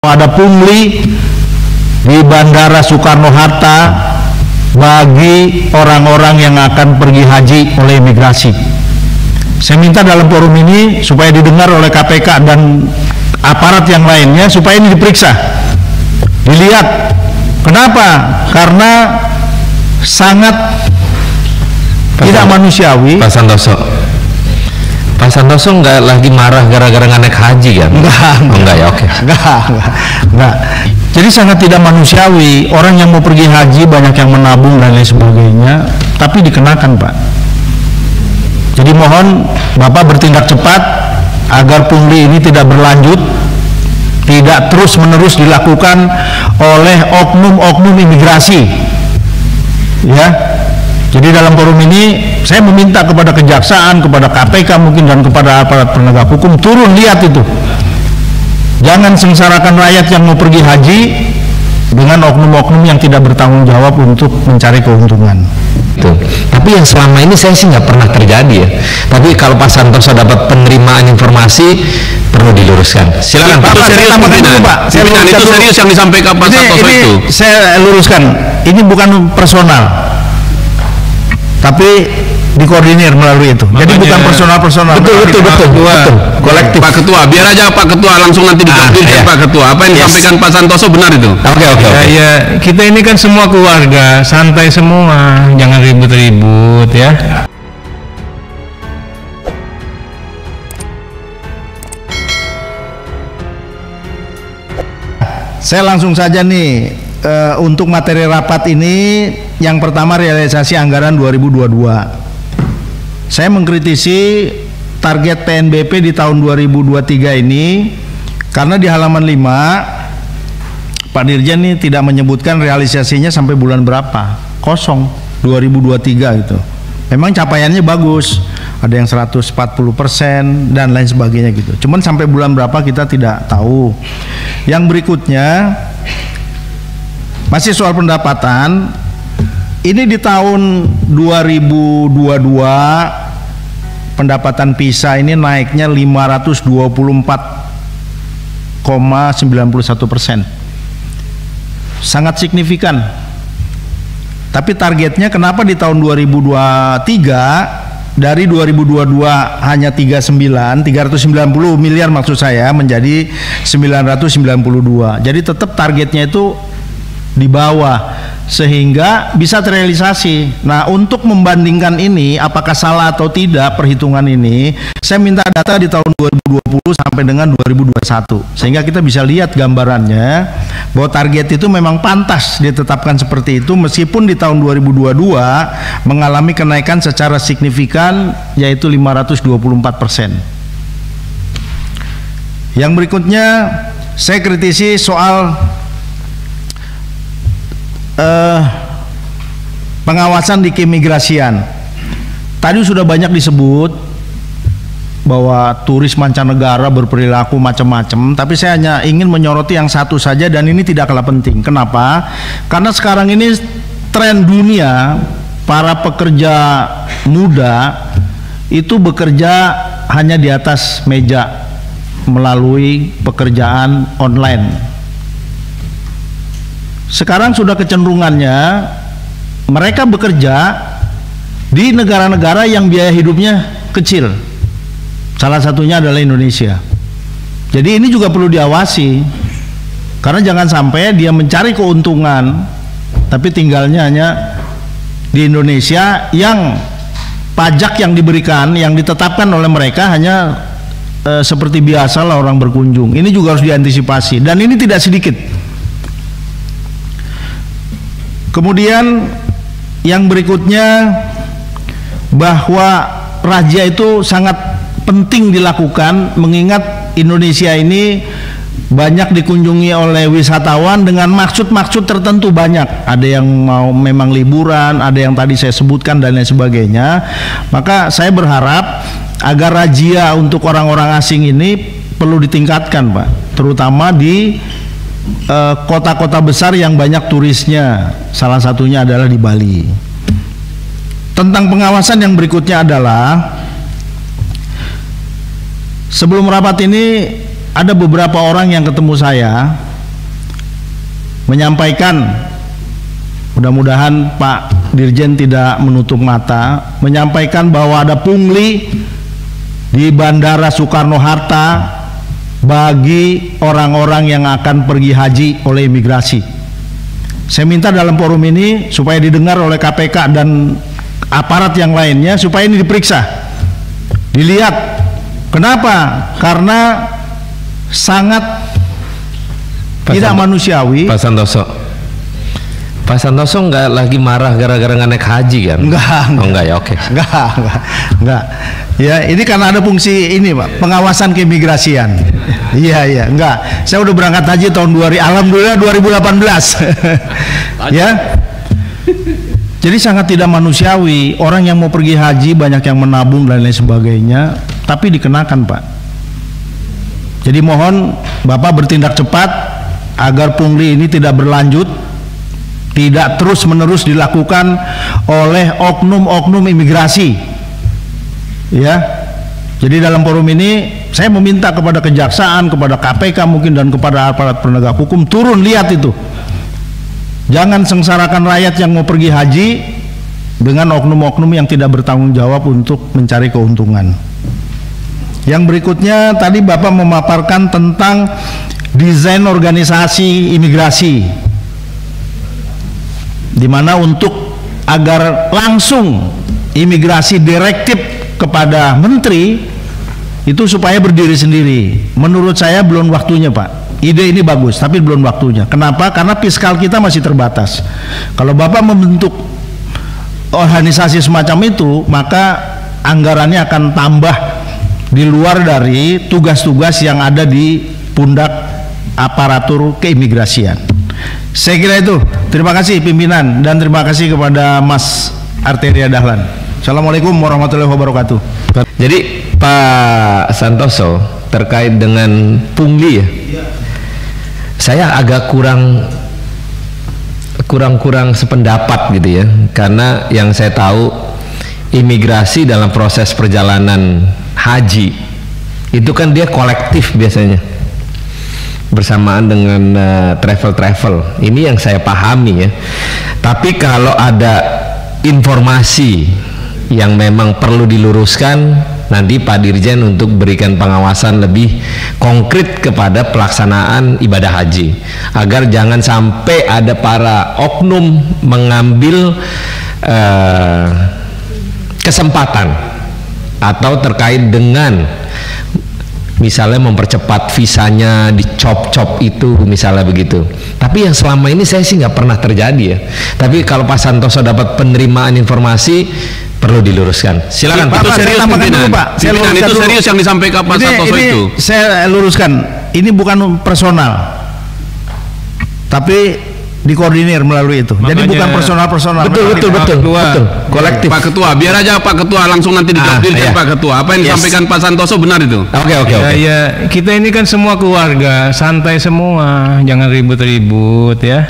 Ada pungli di Bandara Soekarno-Hatta bagi orang-orang yang akan pergi haji oleh imigrasi. Saya minta dalam forum ini supaya didengar oleh KPK dan aparat yang lainnya supaya ini diperiksa, dilihat. Kenapa? Karena sangat tidak manusiawi. Pak Santoso nggak lagi marah gara-gara nggak naik haji kan? Enggak ya, oke. Enggak. Jadi sangat tidak manusiawi, orang yang mau pergi haji banyak yang menabung dan lain sebagainya, tapi dikenakan, Pak. Jadi mohon Bapak bertindak cepat agar pungli ini tidak berlanjut, tidak terus-menerus dilakukan oleh oknum-oknum imigrasi. Ya. Jadi dalam forum ini saya meminta kepada kejaksaan, kepada KPK mungkin, dan kepada aparat penegak hukum turun lihat itu. Jangan sengsarakan rakyat yang mau pergi haji dengan oknum-oknum yang tidak bertanggung jawab untuk mencari keuntungan. Tuh. Tapi yang selama ini saya sih nggak pernah terjadi ya. Tapi kalau Pak Santoso dapat penerimaan informasi perlu diluruskan. Silakan Pak. Pimpinan itu serius yang disampaikan Pak Santoso itu. Saya luruskan. Ini bukan personal, tapi dikoordinir melalui itu. Makanya, jadi bukan personal. Betul. Kolektif. Pak Ketua, biar aja Pak Ketua langsung nanti dijawab ya. Pak Ketua. Apa yang disampaikan Pak Santoso benar itu? Oke. Ya, kita ini kan semua keluarga, santai semua, jangan ribut-ribut ya. Saya langsung saja nih. Untuk materi rapat ini, yang pertama realisasi anggaran 2022. Saya mengkritisi target PNBP di tahun 2023 ini karena di halaman 5 Pak Dirjen ini tidak menyebutkan realisasinya sampai bulan berapa. Kosong 2023 gitu. Memang capaiannya bagus, ada yang 140% dan lain sebagainya gitu. Cuman sampai bulan berapa kita tidak tahu. Yang berikutnya masih soal pendapatan, ini di tahun 2022 pendapatan PISA ini naiknya 524,91%, sangat signifikan. Tapi targetnya kenapa di tahun 2023 dari 2022 hanya 390 miliar maksud saya menjadi 992. Jadi tetap targetnya itu di bawah sehingga bisa terrealisasi. Nah, untuk membandingkan ini apakah salah atau tidak perhitungan ini, saya minta data di tahun 2020 sampai dengan 2021 sehingga kita bisa lihat gambarannya bahwa target itu memang pantas ditetapkan seperti itu meskipun di tahun 2022 mengalami kenaikan secara signifikan yaitu 524%. Yang berikutnya saya kritisi soal pengawasan di keimigrasian. Tadi sudah banyak disebut bahwa turis mancanegara berperilaku macam-macam, tapi saya hanya ingin menyoroti yang satu saja dan ini tidak kalah penting. Kenapa? Karena sekarang ini tren dunia para pekerja muda itu bekerja hanya di atas meja melalui pekerjaan online. Sekarang sudah kecenderungannya mereka bekerja di negara-negara yang biaya hidupnya kecil. Salah satunya adalah Indonesia. Jadi ini juga perlu diawasi. Karena jangan sampai dia mencari keuntungan tapi tinggalnya hanya di Indonesia yang pajak yang diberikan, yang ditetapkan oleh mereka hanya seperti biasa lah orang berkunjung. Ini juga harus diantisipasi dan ini tidak sedikit. Kemudian yang berikutnya bahwa razia itu sangat penting dilakukan mengingat Indonesia ini banyak dikunjungi oleh wisatawan dengan maksud-maksud tertentu banyak. Ada yang mau memang liburan, ada yang tadi saya sebutkan dan lain sebagainya. Maka saya berharap agar razia untuk orang-orang asing ini perlu ditingkatkan, Pak, terutama di kota-kota besar yang banyak turisnya, salah satunya adalah di Bali. Tentang pengawasan yang berikutnya adalah sebelum rapat ini ada beberapa orang yang ketemu saya menyampaikan, mudah-mudahan Pak Dirjen tidak menutup mata, menyampaikan bahwa ada pungli di Bandara Soekarno-Hatta bagi orang-orang yang akan pergi haji oleh imigrasi. Saya minta dalam forum ini supaya didengar oleh KPK dan aparat yang lainnya supaya ini diperiksa, dilihat. Kenapa? Karena sangat tidak manusiawi. Pak Santoso nggak lagi marah gara-gara nggak naik haji kan? Enggak ya, oke. Enggak. Ya, ini karena ada fungsi ini, Pak, pengawasan keimigrasian. Iya, enggak. Saya udah berangkat haji tahun alhamdulillah 2018. Ya. Jadi sangat tidak manusiawi, orang yang mau pergi haji banyak yang menabung dan lain sebagainya, tapi dikenakan, Pak. Jadi mohon Bapak bertindak cepat agar pungli ini tidak berlanjut, tidak terus-menerus dilakukan oleh oknum-oknum imigrasi. Ya. Jadi dalam forum ini saya meminta kepada kejaksaan, kepada KPK mungkin, dan kepada aparat penegak hukum turun lihat itu. Jangan sengsarakan rakyat yang mau pergi haji dengan oknum-oknum yang tidak bertanggung jawab untuk mencari keuntungan. Yang berikutnya tadi Bapak memaparkan tentang desain organisasi imigrasi, di mana untuk agar langsung imigrasi direktif kepada menteri itu supaya berdiri sendiri. Menurut saya belum waktunya, Pak. Ide ini bagus, tapi belum waktunya. Kenapa? Karena fiskal kita masih terbatas. Kalau Bapak membentuk organisasi semacam itu, maka anggarannya akan tambah di luar dari tugas-tugas yang ada di pundak aparatur keimigrasian. Saya kira itu. Terima kasih pimpinan dan terima kasih kepada Mas Arteria Dahlan. Assalamualaikum warahmatullahi wabarakatuh. Jadi Pak Santoso terkait dengan pungli ya, saya agak kurang sependapat gitu ya, karena yang saya tahu imigrasi dalam proses perjalanan haji itu kan dia kolektif biasanya bersamaan dengan travel. Ini yang saya pahami ya. Tapi kalau ada informasi yang memang perlu diluruskan, nanti Pak Dirjen untuk berikan pengawasan lebih konkret kepada pelaksanaan ibadah haji, agar jangan sampai ada para oknum mengambil kesempatan atau terkait dengan misalnya mempercepat visanya, dicop-cop itu misalnya begitu. Tapi yang selama ini saya sih nggak pernah terjadi ya. Tapi kalau Pak Santoso dapat penerimaan informasi perlu diluruskan. Silakan Pak. Itu serius pimpinan. Pimpinan itu serius yang disampaikan Pak Santoso itu. Saya luruskan. Ini bukan personal, tapi dikoordinir melalui itu. Makanya, jadi bukan personal. Betul. Kolektif. Pak Ketua, biar aja Pak Ketua langsung nanti dijawab iya. Pak Ketua. Apa yang disampaikan Pak Santoso benar itu? Oke. Ya, kita ini kan semua keluarga, santai semua, jangan ribut-ribut ya.